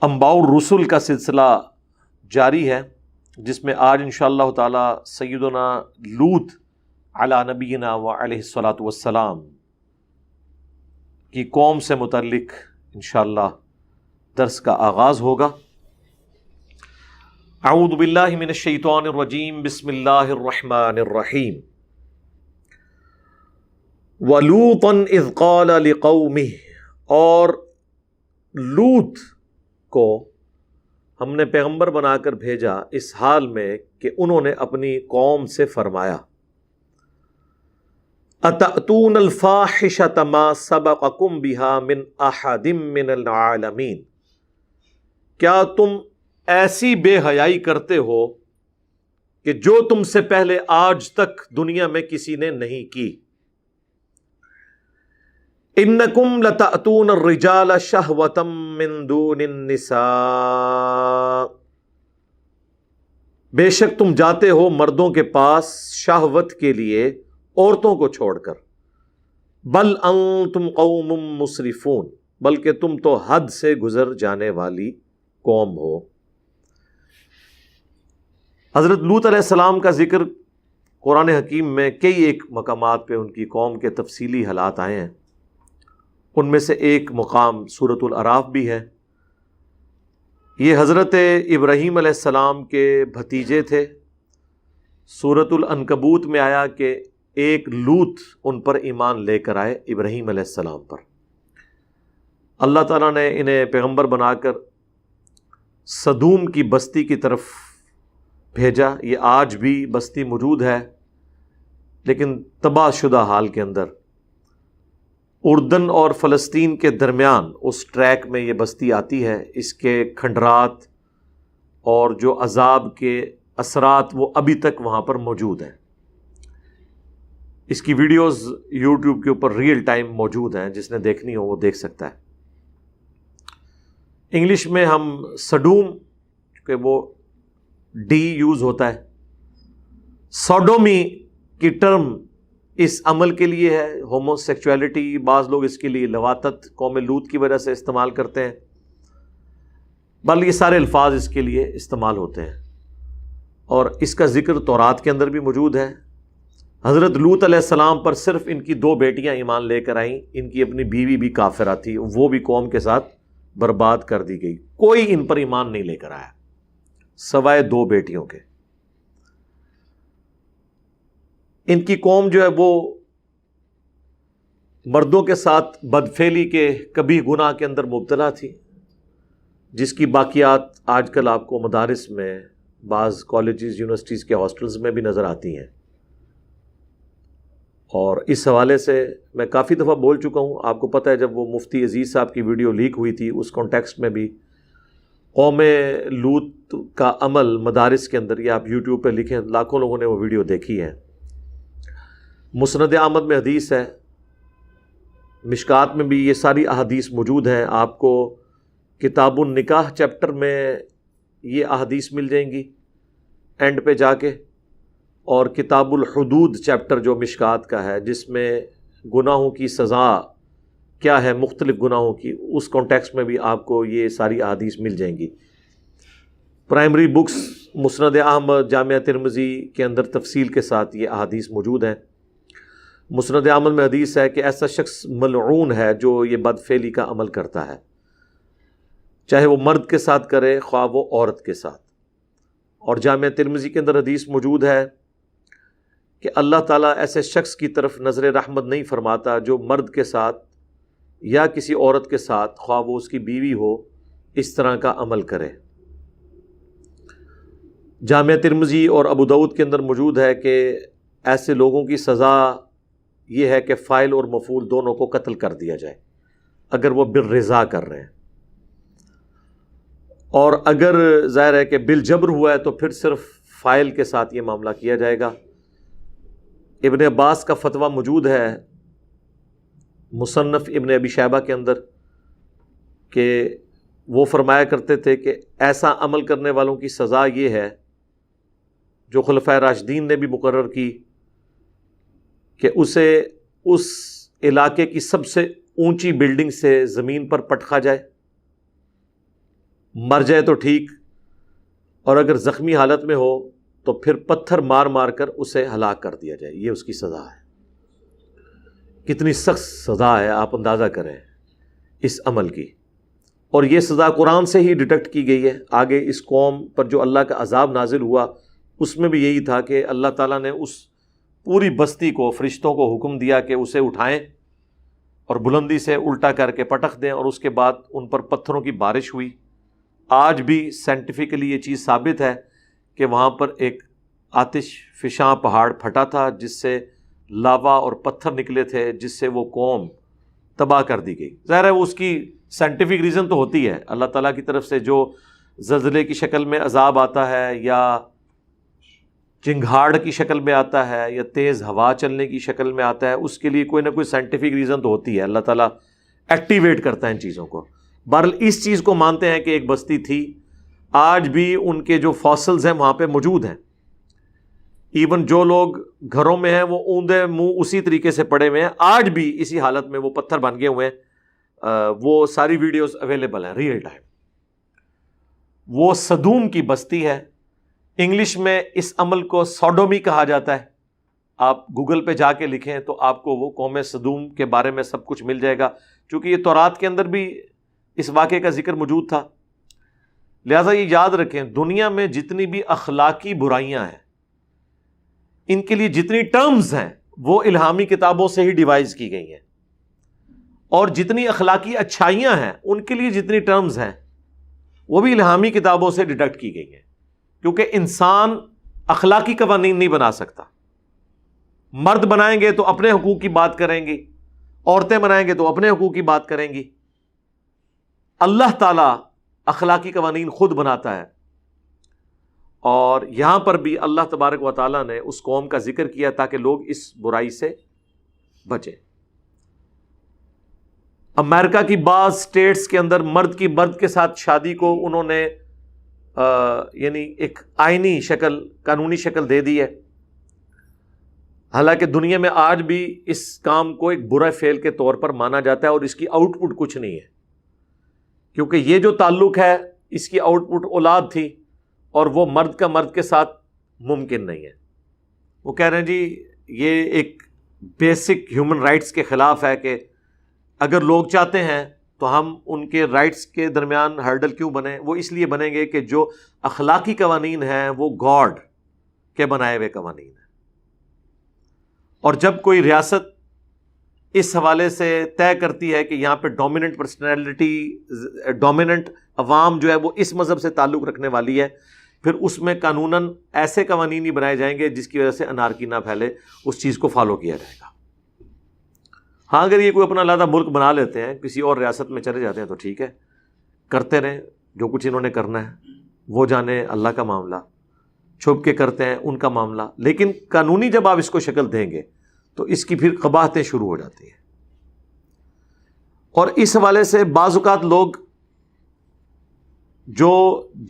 انباء الرسل کا سلسلہ جاری ہے، جس میں آج انشاءاللہ تعالی سیدنا لوط علی نبینا و علیہ الصلاۃ والسلام کی قوم سے متعلق انشاءاللہ درس کا آغاز ہوگا۔ اعوذ باللہ من الشیطان الرجیم، بسم اللہ الرحمن الرحیم۔ وَلُوطًا اذ قال لقومه، اور لوط کو ہم نے پیغمبر بنا کر بھیجا اس حال میں کہ انہوں نے اپنی قوم سے فرمایا، اتأتون الفاحشۃ ما سبقکم بها من احد من العالمین، کیا تم ایسی بے حیائی کرتے ہو کہ جو تم سے پہلے آج تک دنیا میں کسی نے نہیں کی۔ انکم لتأتون الرجال شہوۃ من دون النساء، بے شک تم جاتے ہو مردوں کے پاس شہوت کے لیے عورتوں کو چھوڑ کر۔ بل انتم قوم مسرفون، بلکہ تم تو حد سے گزر جانے والی قوم ہو۔ حضرت لوط علیہ السلام کا ذکر قرآن حکیم میں کئی ایک مقامات پہ ان کی قوم کے تفصیلی حالات آئے ہیں۔ ان میں سے ایک مقام سورۃ الاعراف بھی ہے۔ یہ حضرت ابراہیم علیہ السلام کے بھتیجے تھے۔ سورۃ العنکبوت میں آیا کہ ایک لوط ان پر ایمان لے کر آئے، ابراہیم علیہ السلام پر۔ اللہ تعالیٰ نے انہیں پیغمبر بنا کر سدوم کی بستی کی طرف بھیجا۔ یہ آج بھی بستی موجود ہے، لیکن تباہ شدہ حال کے اندر۔ اردن اور فلسطین کے درمیان اس ٹریک میں یہ بستی آتی ہے۔ اس کے کھنڈرات اور جو عذاب کے اثرات وہ ابھی تک وہاں پر موجود ہیں۔ اس کی ویڈیوز یوٹیوب کے اوپر ریئل ٹائم موجود ہیں، جس نے دیکھنی ہو وہ دیکھ سکتا ہے۔ انگلش میں ہم سڈوم، کہ وہ ڈی یوز ہوتا ہے، سوڈومی کی ٹرم اس عمل کے لیے ہے۔ ہومو سیکچویلٹی، بعض لوگ اس کے لیے لواطت قوم لوط کی وجہ سے استعمال کرتے ہیں، بلکہ یہ سارے الفاظ اس کے لیے استعمال ہوتے ہیں، اور اس کا ذکر تورات کے اندر بھی موجود ہے۔ حضرت لوط علیہ السلام پر صرف ان کی 2 بیٹیاں ایمان لے کر آئیں، ان کی اپنی بیوی بھی کافرہ تھی، وہ بھی قوم کے ساتھ برباد کر دی گئی۔ کوئی ان پر ایمان نہیں لے کر آیا سوائے 2 بیٹیوں کے۔ ان کی قوم جو ہے وہ مردوں کے ساتھ بدفعلی کے کبھی گناہ کے اندر مبتلا تھی، جس کی باقیات آج کل آپ کو مدارس میں، بعض کالجز یونیورسٹیز کے ہاسٹلز میں بھی نظر آتی ہیں۔ اور اس حوالے سے میں کافی دفعہ بول چکا ہوں، آپ کو پتہ ہے جب وہ مفتی عزیز صاحب کی ویڈیو لیک ہوئی تھی، اس کانٹیکسٹ میں بھی قوم لوط کا عمل مدارس کے اندر، یہ آپ یوٹیوب پہ لکھیں، لاکھوں لوگوں نے وہ ویڈیو دیکھی ہے۔ مسند احمد میں حدیث ہے، مشکات میں بھی یہ ساری احادیث موجود ہیں۔ آپ کو کتاب النکاح چیپٹر میں یہ احادیث مل جائیں گی اینڈ پہ جا کے، اور کتاب الحدود چیپٹر جو مشکات کا ہے، جس میں گناہوں کی سزا کیا ہے، مختلف گناہوں کی، اس کانٹیکسٹ میں بھی آپ کو یہ ساری احادیث مل جائیں گی۔ پرائمری بکس مسند احمد، جامعہ ترمذی کے اندر تفصیل کے ساتھ یہ احادیث موجود ہیں۔ مسند احمد میں حدیث ہے کہ ایسا شخص ملعون ہے جو یہ بدفعلی کا عمل کرتا ہے، چاہے وہ مرد کے ساتھ کرے، خواہ وہ عورت کے ساتھ۔ اور جامعہ ترمذی کے اندر حدیث موجود ہے کہ اللہ تعالیٰ ایسے شخص کی طرف نظر رحمت نہیں فرماتا جو مرد کے ساتھ یا کسی عورت کے ساتھ، خواہ وہ اس کی بیوی ہو، اس طرح کا عمل کرے۔ جامعہ ترمذی اور ابو داؤد کے اندر موجود ہے کہ ایسے لوگوں کی سزا یہ ہے کہ فاعل اور مفعول دونوں کو قتل کر دیا جائے، اگر وہ بالرضا کر رہے ہیں، اور اگر ظاہر ہے کہ بالجبر ہوا ہے تو پھر صرف فاعل کے ساتھ یہ معاملہ کیا جائے گا۔ ابن عباس کا فتویٰ موجود ہے مصنف ابن ابی شیبہ کے اندر کہ وہ فرمایا کرتے تھے کہ ایسا عمل کرنے والوں کی سزا یہ ہے، جو خلفائے راشدین نے بھی مقرر کی، کہ اسے اس علاقے کی سب سے اونچی بلڈنگ سے زمین پر پٹخا جائے، مر جائے تو ٹھیک، اور اگر زخمی حالت میں ہو تو پھر پتھر مار مار کر اسے ہلاک کر دیا جائے، یہ اس کی سزا ہے۔ کتنی سخت سزا ہے، آپ اندازہ کریں اس عمل کی، اور یہ سزا قرآن سے ہی ڈیٹیکٹ کی گئی ہے۔ آگے اس قوم پر جو اللہ کا عذاب نازل ہوا اس میں بھی یہی تھا کہ اللہ تعالیٰ نے اس پوری بستی کو، فرشتوں کو حکم دیا کہ اسے اٹھائیں اور بلندی سے الٹا کر کے پٹخ دیں، اور اس کے بعد ان پر پتھروں کی بارش ہوئی۔ آج بھی سائنٹیفکلی یہ چیز ثابت ہے کہ وہاں پر ایک آتش فشاں پہاڑ پھٹا تھا جس سے لاوا اور پتھر نکلے تھے، جس سے وہ قوم تباہ کر دی گئی۔ ظاہر ہے وہ اس کی سائنٹیفک ریزن تو ہوتی ہے، اللہ تعالیٰ کی طرف سے جو زلزلے کی شکل میں عذاب آتا ہے، یا چنگھاڑ کی شکل میں آتا ہے، یا تیز ہوا چلنے کی شکل میں آتا ہے، اس کے لیے کوئی نہ کوئی سائنٹیفک ریزن تو ہوتی ہے، اللہ تعالیٰ ایکٹیویٹ کرتا ہے ان چیزوں کو۔ بہرحال اس چیز کو مانتے ہیں کہ ایک بستی تھی، آج بھی ان کے جو فاسلز ہیں وہاں پہ موجود ہیں، ایون جو لوگ گھروں میں ہیں وہ اوندے منہ اسی طریقے سے پڑے ہوئے ہیں، آج بھی اسی حالت میں وہ پتھر بن گئے ہوئے ہیں۔ وہ ساری ویڈیوز اویلیبل ہیں ریئل ٹائم۔ وہ صدوم کی بستی ہے، انگلش میں اس عمل کو سوڈومی کہا جاتا ہے۔ آپ گوگل پہ جا کے لکھیں تو آپ کو وہ قوم صدوم کے بارے میں سب کچھ مل جائے گا، چونکہ یہ تورات کے اندر بھی اس واقعے کا ذکر موجود تھا۔ لہٰذا یہ یاد رکھیں، دنیا میں جتنی بھی اخلاقی برائیاں ہیں، ان کے لیے جتنی ٹرمز ہیں وہ الہامی کتابوں سے ہی ڈیوائز کی گئی ہیں، اور جتنی اخلاقی اچھائیاں ہیں ان کے لیے جتنی ٹرمز ہیں وہ بھی الہامی کتابوں سے ڈیڈکٹ کی گئی ہیں، کیونکہ انسان اخلاقی قوانین نہیں بنا سکتا۔ مرد بنائیں گے تو اپنے حقوق کی بات کریں گی، عورتیں بنائیں گے تو اپنے حقوق کی بات کریں گی۔ اللہ تعالیٰ اخلاقی قوانین خود بناتا ہے، اور یہاں پر بھی اللہ تبارک و تعالیٰ نے اس قوم کا ذکر کیا تاکہ لوگ اس برائی سے بچیں۔ امریکہ کی بعض اسٹیٹس کے اندر مرد کی مرد کے ساتھ شادی کو انہوں نے یعنی ایک آئینی شکل، قانونی شکل دے دی ہے، حالانکہ دنیا میں آج بھی اس کام کو ایک برا فعل کے طور پر مانا جاتا ہے، اور اس کی آؤٹ پٹ کچھ نہیں ہے، کیونکہ یہ جو تعلق ہے اس کی آؤٹ پٹ اولاد تھی، اور وہ مرد کا مرد کے ساتھ ممکن نہیں ہے۔ وہ کہہ رہے ہیں جی یہ ایک بیسک ہیومن رائٹس کے خلاف ہے کہ اگر لوگ چاہتے ہیں تو ہم ان کے رائٹس کے درمیان ہرڈل کیوں بنیں؟ وہ اس لیے بنیں گے کہ جو اخلاقی قوانین ہیں وہ گاڈ کے بنائے ہوئے قوانین ہیں، اور جب کوئی ریاست اس حوالے سے طے کرتی ہے کہ یہاں پہ ڈومیننٹ پرسنالٹی، ڈومیننٹ عوام جو ہے وہ اس مذہب سے تعلق رکھنے والی ہے، پھر اس میں قانوناً ایسے قوانین ہی بنائے جائیں گے جس کی وجہ سے انارکی نہ پھیلے، اس چیز کو فالو کیا جائے گا۔ ہاں اگر یہ کوئی اپنا علیحدہ ملک بنا لیتے ہیں، کسی اور ریاست میں چلے جاتے ہیں تو ٹھیک ہے، کرتے رہیں جو کچھ انہوں نے کرنا ہے، وہ جانے اللہ کا معاملہ، چھپ کے کرتے ہیں ان کا معاملہ، لیکن قانونی جب آپ اس کو شکل دیں گے تو اس کی پھر قباحتیں شروع ہو جاتی ہیں۔ اور اس حوالے سے بعض اوقات لوگ جو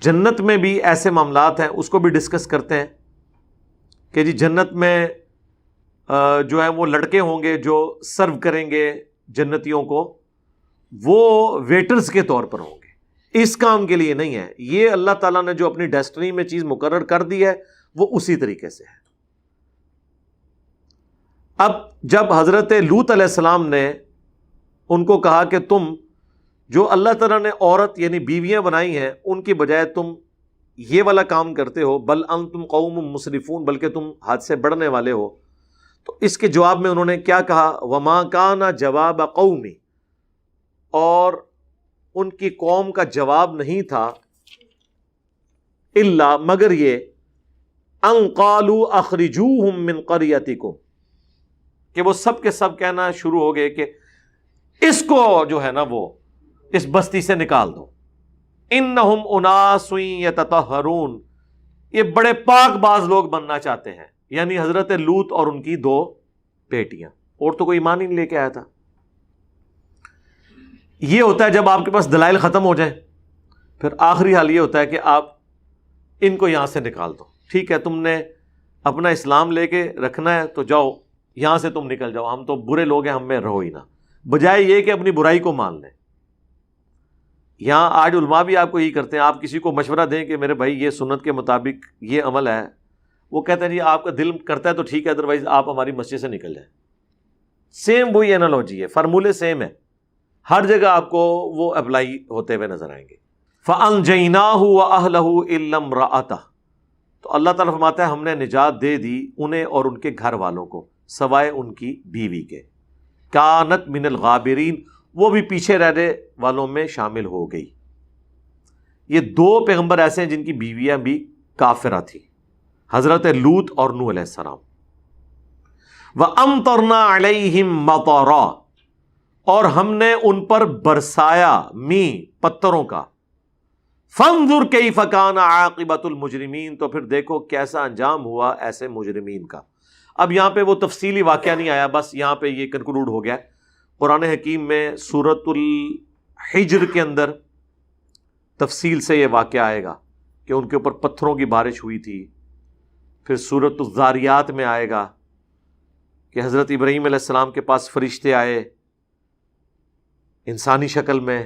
جنت میں بھی ایسے معاملات ہیں اس کو بھی ڈسکس کرتے ہیں کہ جی جنت میں جو ہے وہ لڑکے ہوں گے جو سرو کریں گے جنتیوں کو، وہ ویٹرز کے طور پر ہوں گے، اس کام کے لیے نہیں ہے۔ یہ اللہ تعالیٰ نے جو اپنی ڈیسٹنی میں چیز مقرر کر دی ہے وہ اسی طریقے سے ہے۔ اب جب حضرت لوط علیہ السلام نے ان کو کہا کہ تم جو اللہ تعالیٰ نے عورت یعنی بیویاں بنائی ہیں ان کی بجائے تم یہ والا کام کرتے ہو، بل انتم قوم مسرفون، بلکہ تم حد سے بڑھنے والے ہو، تو اس کے جواب میں انہوں نے کیا کہا؟ وما کان جواب قومی، اور ان کی قوم کا جواب نہیں تھا الا مگر یہ ان قالوا اخرجوہم من قریتکم، کہ وہ سب کے سب کہنا شروع ہو گئے کہ اس کو جو ہے نا وہ اس بستی سے نکال دو، انہم اناس یتطہرون، یہ بڑے پاک باز لوگ بننا چاہتے ہیں، یعنی حضرت لوط اور ان کی 2 بیٹیاں، اور تو کوئی ایمان ہی نہیں لے کے آیا تھا۔ یہ ہوتا ہے جب آپ کے پاس دلائل ختم ہو جائیں، پھر آخری حال یہ ہوتا ہے کہ آپ ان کو یہاں سے نکال دو، ٹھیک ہے تم نے اپنا اسلام لے کے رکھنا ہے تو جاؤ یہاں سے تم نکل جاؤ، ہم تو برے لوگ ہیں، ہم میں رہو ہی نہ، بجائے یہ کہ اپنی برائی کو مان لیں۔ یہاں آج علماء بھی آپ کو یہی کرتے ہیں، آپ کسی کو مشورہ دیں کہ میرے بھائی یہ سنت کے مطابق یہ عمل ہے، وہ کہتے ہیں جی آپ کا دل کرتا ہے تو ٹھیک ہے، ادروائز آپ ہماری مسجد سے نکل جائیں۔ سیم وہی انالوجی ہے، فارمولے سیم ہے، ہر جگہ آپ کو وہ اپلائی ہوتے ہوئے نظر آئیں گے۔ فَأَنْجَيْنَاهُ وَأَهْلَهُ إِلَّا امْرَأَتَهُ، تو اللہ تعالیٰ فرماتا ہے ہم نے نجات دے دی انہیں اور ان کے گھر والوں کو سوائے ان کی بیوی کے، كَانَتْ مِنَ الْغَابِرِينَ، وہ بھی پیچھے رہنے والوں میں شامل ہو گئی۔ یہ دو پیغمبر ایسے ہیں جن کی بیویاں بھی کافرہ تھی، حضرت لوط اور نوح علیہ السلام۔ وَأَمْطَرْنَا عَلَيْهِمْ مَطَرًا، اور ہم نے ان پر برسایا پتھروں کا۔ فَانظُرْ كَيْفَ كَانَ عَاقِبَةُ الْمُجْرِمِينَ، تو پھر دیکھو کیسا انجام ہوا ایسے مجرمین کا۔ اب یہاں پہ وہ تفصیلی واقعہ نہیں آیا، بس یہاں پہ یہ کنکلوڈ ہو گیا۔ قرآن حکیم میں سورۃ الحجر کے اندر تفصیل سے یہ واقعہ آئے گا کہ ان کے اوپر پتھروں کی بارش ہوئی تھی۔ پھر سورۃ الذاریات میں آئے گا کہ حضرت ابراہیم علیہ السلام کے پاس فرشتے آئے انسانی شکل میں،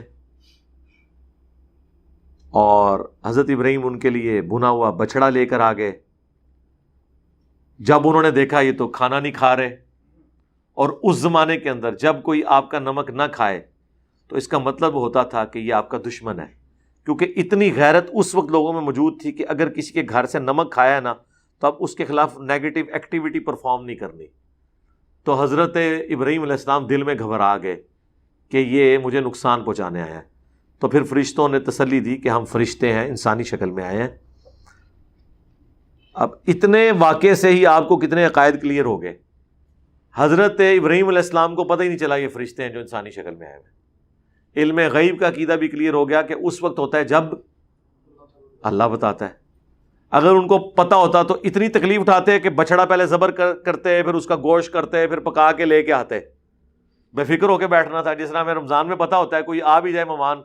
اور حضرت ابراہیم ان کے لیے بنا ہوا بچڑا لے کر آ گئے۔ جب انہوں نے دیکھا یہ تو کھانا نہیں کھا رہے، اور اس زمانے کے اندر جب کوئی آپ کا نمک نہ کھائے تو اس کا مطلب ہوتا تھا کہ یہ آپ کا دشمن ہے، کیونکہ اتنی غیرت اس وقت لوگوں میں موجود تھی کہ اگر کسی کے گھر سے نمک کھایا نا تو اب اس کے خلاف نیگیٹو ایکٹیویٹی پرفارم نہیں کرنی۔ تو حضرت ابراہیم علیہ السلام دل میں گھبرا گئے کہ یہ مجھے نقصان پہنچانے آیا ہے۔ تو پھر فرشتوں نے تسلی دی کہ ہم فرشتے ہیں، انسانی شکل میں آئے ہیں۔ اب اتنے واقعے سے ہی آپ کو کتنے عقائد کلیئر ہو گئے۔ حضرت ابراہیم علیہ السلام کو پتہ ہی نہیں چلا یہ فرشتے ہیں جو انسانی شکل میں آئے ہیں۔ علم غیب کا عقیدہ بھی کلیئر ہو گیا کہ اس وقت ہوتا ہے جب اللہ بتاتا ہے۔ اگر ان کو پتہ ہوتا تو اتنی تکلیف اٹھاتے کہ بچڑا پہلے ذبح کرتے، پھر اس کا گوشت کرتے، پھر پکا کے لے کے آتے۔ بے فکر ہو کے بیٹھنا تھا، جس طرح ہمیں رمضان میں پتہ ہوتا ہے کوئی آ بھی جائے مہمان،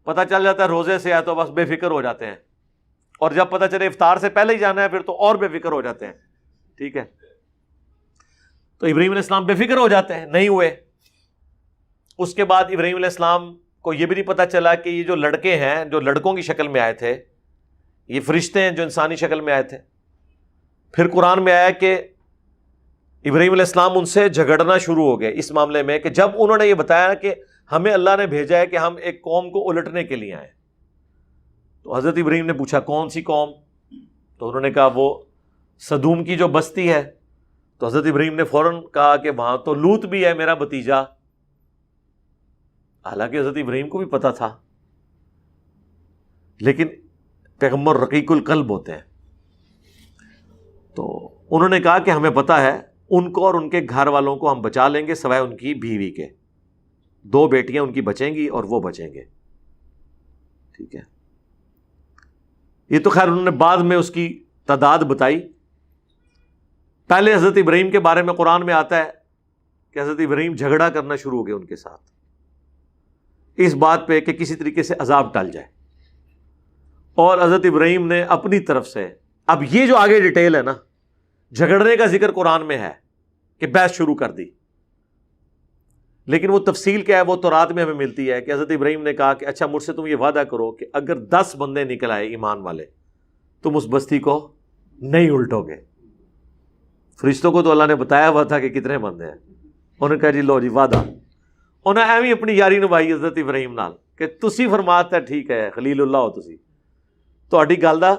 پتہ چل جاتا ہے روزے سے ہے تو بس بے فکر ہو جاتے ہیں، اور جب پتہ چلے افطار سے پہلے ہی جانا ہے پھر تو اور بے فکر ہو جاتے ہیں۔ ٹھیک ہے، تو ابراہیم علیہ السلام بے فکر ہو جاتے ہیں، نہیں ہوئے۔ اس کے بعد ابراہیم علیہ السلام کو یہ بھی نہیں پتہ چلا کہ یہ جو لڑکے ہیں جو لڑکوں کی شکل میں آئے تھے یہ فرشتے ہیں جو انسانی شکل میں آئے تھے۔ پھر قرآن میں آیا کہ ابراہیم علیہ السلام ان سے جھگڑنا شروع ہو گئے اس معاملے میں کہ جب انہوں نے یہ بتایا کہ ہمیں اللہ نے بھیجا ہے کہ ہم ایک قوم کو الٹنے کے لیے آئے، تو حضرت ابراہیم نے پوچھا کون سی قوم؟ تو انہوں نے کہا وہ سدوم کی جو بستی ہے۔ تو حضرت ابراہیم نے فوراً کہا کہ وہاں تو لوط بھی ہے میرا بھتیجا، حالانکہ حضرت ابراہیم کو بھی پتا تھا، لیکن پیغمبر رقیق القلب ہوتے ہیں۔ تو انہوں نے کہا کہ ہمیں پتا ہے ان کو اور ان کے گھر والوں کو ہم بچا لیں گے سوائے ان کی بیوی کے، 2 بیٹیاں ان کی بچیں گی اور وہ بچیں گے۔ ٹھیک ہے، یہ تو خیر انہوں نے بعد میں اس کی تعداد بتائی۔ پہلے حضرت ابراہیم کے بارے میں قرآن میں آتا ہے کہ حضرت ابراہیم جھگڑا کرنا شروع ہو گئے ان کے ساتھ اس بات پہ کہ کسی طریقے سے عذاب ٹل جائے، اور حضرت ابراہیم نے اپنی طرف سے، اب یہ جو آگے ڈیٹیل ہے نا، جھگڑنے کا ذکر قرآن میں ہے کہ بحث شروع کر دی، لیکن وہ تفصیل کیا ہے وہ تورات میں ہمیں ملتی ہے کہ حضرت ابراہیم نے کہا کہ اچھا مجھ سے تم یہ وعدہ کرو کہ اگر 10 بندے نکل آئے ایمان والے تم اس بستی کو نہیں الٹو گے۔ فرشتوں کو تو اللہ نے بتایا ہوا تھا کہ کتنے بندے ہیں، انہوں نے کہا جی لو جی وعدہ۔ انہیں ایویں اپنی یاری نبھائی حضرت ابراہیم نال کہ تسی فرماتا ٹھیک ہے خلیل اللہ ہو تسی، تہاڈی گل دا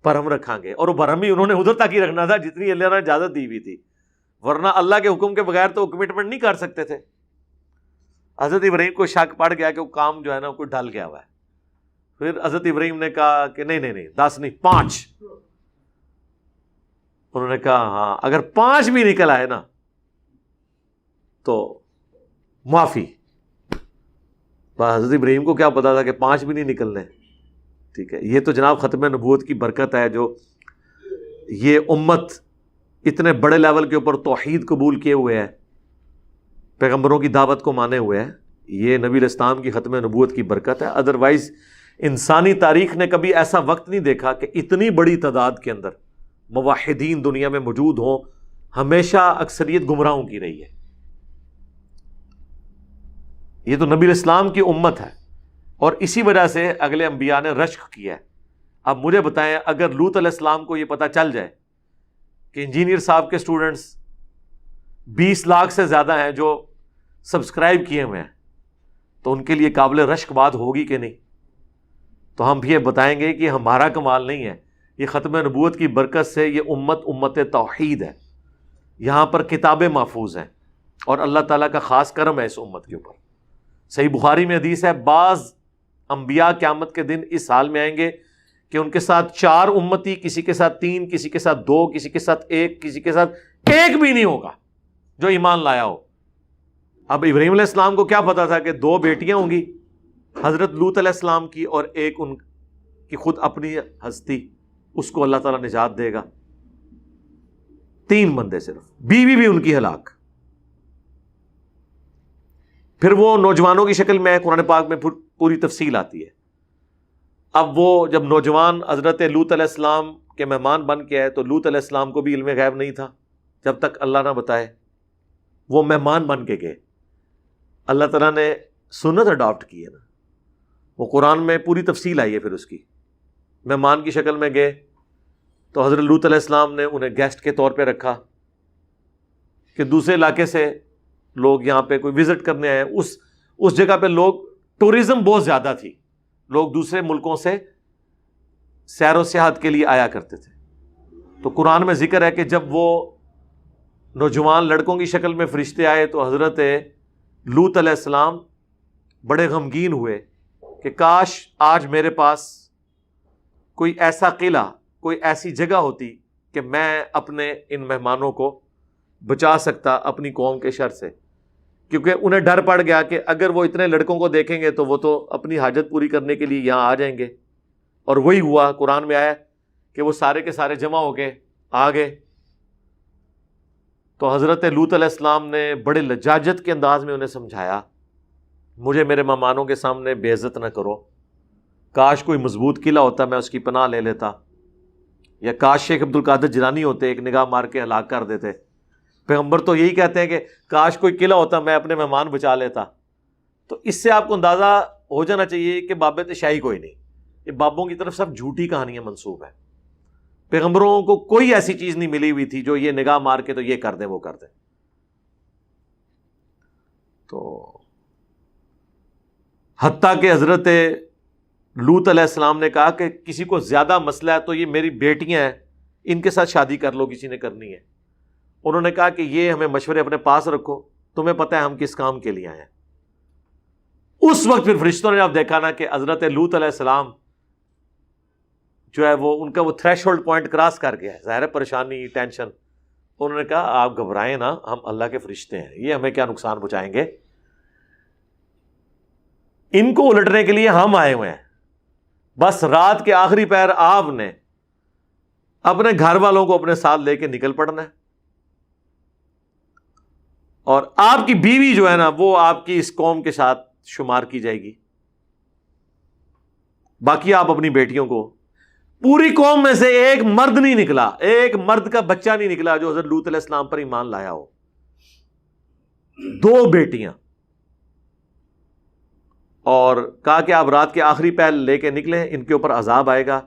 بھرم رکھاں گے، اور وہ بھرم ہی انہوں نے ادھر تک ہی رکھنا تھا جتنی اللہ نے اجازت دی ہوئی تھی، ورنہ اللہ کے حکم کے بغیر تو کمٹمنٹ نہیں کر سکتے تھے۔ حضرت ابراہیم کو شک پڑ گیا کہ وہ کام جو ہے نا کوئی ڈل گیا ہوا ہے۔ پھر حضرت ابراہیم نے کہا کہ نہیں 10 نہیں 5۔ انہوں نے کہا ہاں اگر 5 بھی نکل آئے نا تو معافی۔ حضرت ابراہیم کو کیا پتا تھا کہ 5 بھی نہیں نکلنے۔ ٹھیک ہے، یہ تو جناب ختم نبوت کی برکت ہے، جو یہ امت اتنے بڑے لیول کے اوپر توحید قبول کیے ہوئے ہے، پیغمبروں کی دعوت کو مانے ہوئے ہیں، یہ نبی علیہ السلام کی ختم نبوت کی برکت ہے۔ ادروائز انسانی تاریخ نے کبھی ایسا وقت نہیں دیکھا کہ اتنی بڑی تعداد کے اندر موحدین دنیا میں موجود ہوں، ہمیشہ اکثریت گمراہوں کی رہی ہے۔ یہ تو نبی علیہ السلام کی امت ہے، اور اسی وجہ سے اگلے انبیاء نے رشک کیا ہے۔ اب مجھے بتائیں، اگر لوط علیہ السلام کو یہ پتہ چل جائے کہ انجینئر صاحب کے سٹوڈنٹس 20 لاکھ سے زیادہ ہیں جو سبسکرائب کیے ہوئے ہیں، تو ان کے لیے قابل رشک بات ہوگی کہ نہیں؟ تو ہم بھی یہ بتائیں گے کہ ہمارا کمال نہیں ہے، یہ ختم نبوت کی برکت سے یہ امت توحید ہے، یہاں پر کتابیں محفوظ ہیں اور اللہ تعالیٰ کا خاص کرم ہے اس امت کے اوپر۔ صحیح بخاری میں حدیث ہے، بعض انبیاء قیامت کے دن اس حال میں آئیں گے کہ ان کے ساتھ 4 امتی، کسی کے ساتھ 3، کسی کے ساتھ 2، کسی کے ساتھ 1، کسی کے ساتھ 1 بھی نہیں ہوگا جو ایمان لایا ہو۔ اب ابراہیم علیہ السلام کو کیا پتا تھا کہ 2 بیٹیاں ہوں گی، حضرت لوط علیہ السلام کی اور ایک ان کی خود اپنی ہستی، اس کو اللہ تعالیٰ نجات دے گا۔ 3 بندے صرف، بیوی بھی ان کی ہلاک۔ پھر وہ نوجوانوں کی شکل میں قرآن پاک میں پوری تفصیل آتی ہے۔ اب وہ جب نوجوان حضرت لوط علیہ السلام کے مہمان بن کے آئے تو لوط علیہ السلام کو بھی علم غیب نہیں تھا جب تک اللہ نہ بتائے، وہ مہمان بن کے گئے۔ اللہ تعالیٰ نے سنت اڈاپٹ کی ہے نا، وہ قرآن میں پوری تفصیل آئی ہے۔ پھر اس کی مہمان کی شکل میں گئے تو حضرت لوط علیہ السلام نے انہیں گیسٹ کے طور پہ رکھا کہ دوسرے علاقے سے لوگ یہاں پہ کوئی وزٹ کرنے آئے، اس جگہ پہ لوگ ٹورزم بہت زیادہ تھی، لوگ دوسرے ملکوں سے سیر و سیاحت کے لیے آیا کرتے تھے۔ تو قرآن میں ذکر ہے کہ جب وہ نوجوان لڑکوں کی شکل میں فرشتے آئے تو حضرت لوط علیہ السلام بڑے غمگین ہوئے کہ کاش آج میرے پاس کوئی ایسا قلعہ، کوئی ایسی جگہ ہوتی کہ میں اپنے ان مہمانوں کو بچا سکتا اپنی قوم کے شر سے، کیونکہ انہیں ڈر پڑ گیا کہ اگر وہ اتنے لڑکوں کو دیکھیں گے تو وہ تو اپنی حاجت پوری کرنے کے لیے یہاں آ جائیں گے۔ اور وہی ہوا، قرآن میں آیا کہ وہ سارے کے سارے جمع ہو کے آ گئے۔ تو حضرت لوط علیہ السلام نے بڑے لجاجت کے انداز میں انہیں سمجھایا، مجھے میرے مہمانوں کے سامنے بے عزت نہ کرو، کاش کوئی مضبوط قلعہ ہوتا میں اس کی پناہ لے لیتا، یا کاش شیخ عبد القادر جیلانی ہوتے ایک نگاہ مار کے ہلاک کر دیتے۔ پیغمبر تو یہی کہتے ہیں کہ کاش کوئی قلعہ ہوتا میں اپنے مہمان بچا لیتا۔ تو اس سے آپ کو اندازہ ہو جانا چاہیے کہ بابت شاہی کوئی نہیں، یہ بابوں کی طرف سب جھوٹی کہانیاں منسوب ہیں۔ پیغمبروں کو کوئی ایسی چیز نہیں ملی ہوئی تھی جو یہ نگاہ مار کے تو یہ کر دیں وہ کر دیں۔ تو حتیٰ کہ حضرت لوط علیہ السلام نے کہا کہ کسی کو زیادہ مسئلہ ہے تو یہ میری بیٹیاں ہیں، ان کے ساتھ شادی کر لو کسی نے کرنی ہے۔ انہوں نے کہا کہ یہ ہمیں مشورے اپنے پاس رکھو، تمہیں پتہ ہے ہم کس کام کے لیے آئے ہیں۔ اس وقت پھر فرشتوں نے اب دیکھا نا کہ حضرت لوط علیہ السلام جو ہے وہ ان کا وہ تھریش ہولڈ پوائنٹ کراس کر گیا ہے، ظاہر ہے پریشانی، ٹینشن۔ انہوں نے کہا آپ گھبرائیں نا، ہم اللہ کے فرشتے ہیں، یہ ہمیں کیا نقصان پہنچائیں گے، ان کو الٹنے کے لیے ہم آئے ہوئے ہیں۔ بس رات کے آخری پہر آپ نے اپنے گھر والوں کو اپنے ساتھ لے کے نکل پڑنا ہے، اور آپ کی بیوی جو ہے نا وہ آپ کی اس قوم کے ساتھ شمار کی جائے گی، باقی آپ اپنی بیٹیوں کو۔ پوری قوم میں سے ایک مرد نہیں نکلا، ایک مرد کا بچہ نہیں نکلا جو حضرت لوط علیہ السلام پر ایمان لایا ہو۔ 2 بیٹیاں، اور کہا کہ آپ رات کے آخری پہر لے کے نکلیں، ان کے اوپر عذاب آئے گا،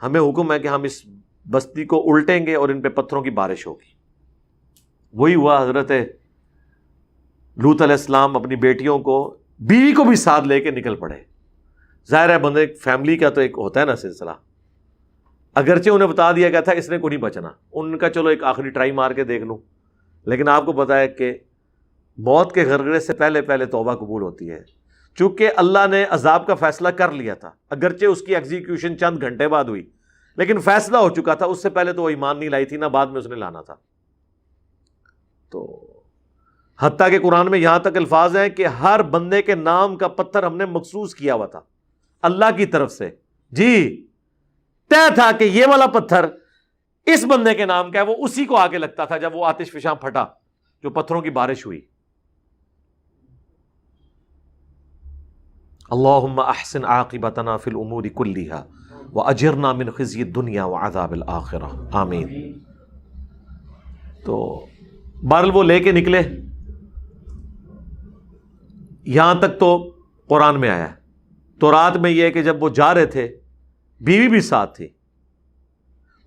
ہمیں حکم ہے کہ ہم اس بستی کو الٹیں گے اور ان پہ پتھروں کی بارش ہوگی۔ وہی ہوا، حضرت لوط علیہ السلام اپنی بیٹیوں کو، بیوی کو بھی ساتھ لے کے نکل پڑے۔ ظاہر ہے بندے فیملی کا تو ایک ہوتا ہے نا سلسلہ، اگرچہ انہیں بتا دیا گیا تھا اس نے کو نہیں بچنا، ان کا چلو ایک آخری ٹرائی مار کے دیکھ لوں، لیکن آپ کو پتا ہے کہ موت کے غرغرے سے پہلے پہلے توبہ قبول ہوتی ہے۔ چونکہ اللہ نے عذاب کا فیصلہ کر لیا تھا، اگرچہ اس کی ایگزیکیوشن چند گھنٹے بعد ہوئی، لیکن فیصلہ ہو چکا تھا، اس سے پہلے تو وہ ایمان نہیں لائی تھی نہ بعد میں اس نے لانا تھا۔ تو حتیٰ کہ قرآن میں یہاں تک الفاظ ہیں کہ ہر بندے کے نام کا پتھر ہم نے مخصوص کیا ہوا تھا اللہ کی طرف سے، جی طے تھا کہ یہ والا پتھر اس بندے کے نام کا ہے، وہ اسی کو آگے لگتا تھا جب وہ آتش فشاں پھٹا جو پتھروں کی بارش ہوئی۔ اللہم احسن عاقبتنا فی الامور کلیہا واجرنا من خزی الدنیا وعذاب الآخرہ، آمین۔ تو بہرحال وہ لے کے نکلے، یہاں تک تو قرآن میں آیا ہے۔ تورات میں یہ ہے کہ جب وہ جا رہے تھے بیوی بھی ساتھ تھی.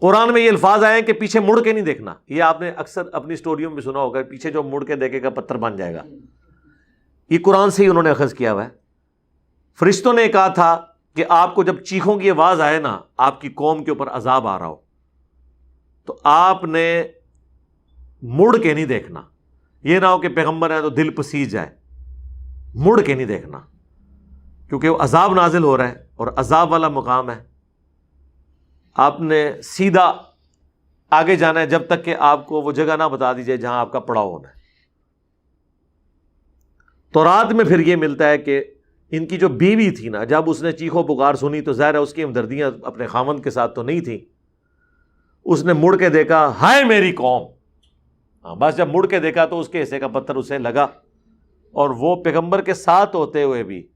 قرآن میں یہ الفاظ آئے ہیں کہ پیچھے مڑ کے نہیں دیکھنا. یہ آپ نے اکثر اپنی سٹوریوں میں سنا ہوگا، پیچھے جو مڑ کے دیکھے گا پتھر بن جائے گا. یہ قرآن سے ہی انہوں نے اخذ کیا ہوا ہے. فرشتوں نے کہا تھا کہ آپ کو جب چیخوں کی آواز آئے نا، آپ کی قوم کے اوپر عذاب آ رہا ہو، تو آپ نے مڑ کے نہیں دیکھنا. یہ نہ ہو کہ پیغمبر ہے تو دل پسیج جائے. مڑ کے نہیں دیکھنا، کیونکہ وہ عذاب نازل ہو رہا ہے اور عذاب والا مقام ہے. آپ نے سیدھا آگے جانا ہے جب تک کہ آپ کو وہ جگہ نہ بتا دی جائے جہاں آپ کا پڑاؤ ہونا ہے. تورات میں پھر یہ ملتا ہے کہ ان کی جو بیوی تھی نا، جب اس نے چیخو پکار سنی تو ظاہر ہے اس کی ہمدردیاں اپنے خاوند کے ساتھ تو نہیں تھیں. اس نے مڑ کے دیکھا، ہائے میری قوم. بس جب مڑ کے دیکھا تو اس کے حصے کا پتھر اسے لگا، اور وہ پیغمبر کے ساتھ ہوتے ہوئے بھی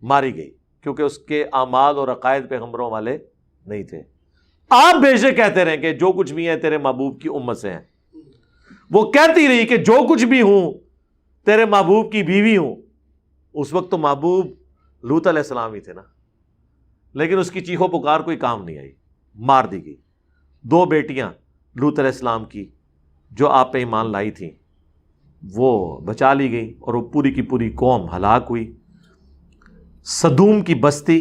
ماری گئی، کیونکہ اس کے اعمال اور عقائد پیغمبروں والے نہیں تھے. آپ بے شک کہتے رہیں کہ جو کچھ بھی ہے تیرے محبوب کی امت سے ہیں. وہ کہتی رہی کہ جو کچھ بھی ہوں تیرے محبوب کی بیوی ہوں. اس وقت تو محبوب لوط علیہ السلام ہی تھے نا، لیکن اس کی چیخو پکار کوئی کام نہیں آئی، مار دی گئی. 2 بیٹیاں لوط علیہ السلام کی جو آپ پہ ایمان لائی تھیں وہ بچا لی گئی، اور وہ پوری کی پوری قوم ہلاک ہوئی. سدوم کی بستی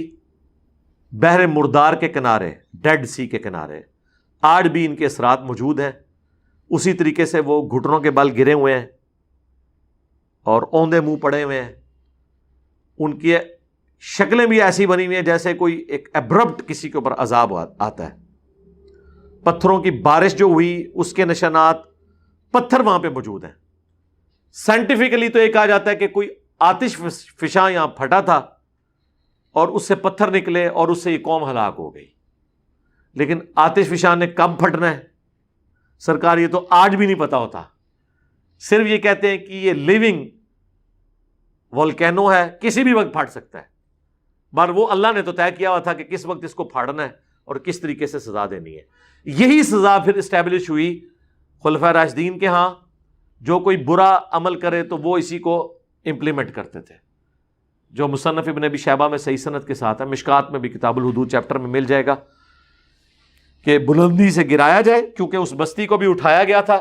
بحر مردار کے کنارے، ڈیڈ سی کے کنارے، آج بھی ان کے اثرات موجود ہیں. اسی طریقے سے وہ گھٹنوں کے بل گرے ہوئے ہیں اور اوندے منہ پڑے ہوئے ہیں. ان کی شکلیں بھی ایسی بنی ہوئی ہیں جیسے کوئی ایک ایبرپٹ کسی کے اوپر عذاب آتا ہے. پتھروں کی بارش جو ہوئی اس کے نشانات پتھر وہاں پہ موجود ہیں. سائنٹیفکلی تو یہ کہا جاتا ہے کہ کوئی آتش فشاں یہاں پھٹا تھا اور اس سے پتھر نکلے اور اس سے یہ قوم ہلاک ہو گئی. لیکن آتش فشاں نے کب پھٹنا ہے سرکار یہ تو آج بھی نہیں پتا ہوتا. صرف یہ کہتے ہیں کہ یہ لیونگ والکینو ہے، کسی بھی وقت پھٹ سکتا ہے. بار وہ اللہ نے تو طے کیا ہوا تھا کہ کس وقت اس کو پھاڑنا ہے اور کس طریقے سے سزا دینی ہے. یہی سزا پھر اسٹیبلش ہوئی خلفائے راشدین کے ہاں. جو کوئی برا عمل کرے تو وہ اسی کو امپلیمنٹ کرتے تھے، جو مصنف ابن ابی شیبہ میں صحیح سند کے ساتھ ہے. مشکات میں بھی کتاب الحدود چیپٹر میں مل جائے گا کہ بلندی سے گرایا جائے، کیونکہ اس بستی کو بھی اٹھایا گیا تھا،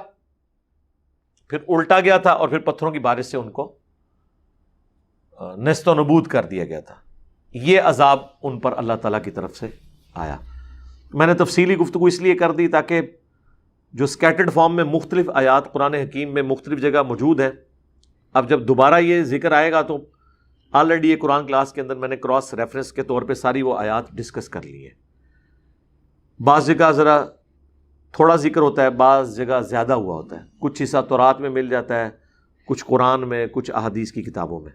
پھر الٹا گیا تھا، اور پھر پتھروں کی بارش سے ان کو نیست و نبود کر دیا گیا تھا. یہ عذاب ان پر اللہ تعالیٰ کی طرف سے آیا. میں نے تفصیلی گفتگو اس لیے کر دی تاکہ جو سکیٹرڈ فارم میں مختلف آیات قرآن حکیم میں مختلف جگہ موجود ہیں، اب جب دوبارہ یہ ذکر آئے گا تو آلریڈی یہ قرآن کلاس کے اندر میں نے کراس ریفرنس کے طور پہ ساری وہ آیات ڈسکس کر لی ہیں. بعض جگہ ذرا تھوڑا ذکر ہوتا ہے، بعض جگہ زیادہ ہوا ہوتا ہے. کچھ حصہ تورات میں مل جاتا ہے، کچھ قرآن میں، کچھ احادیث کی کتابوں میں.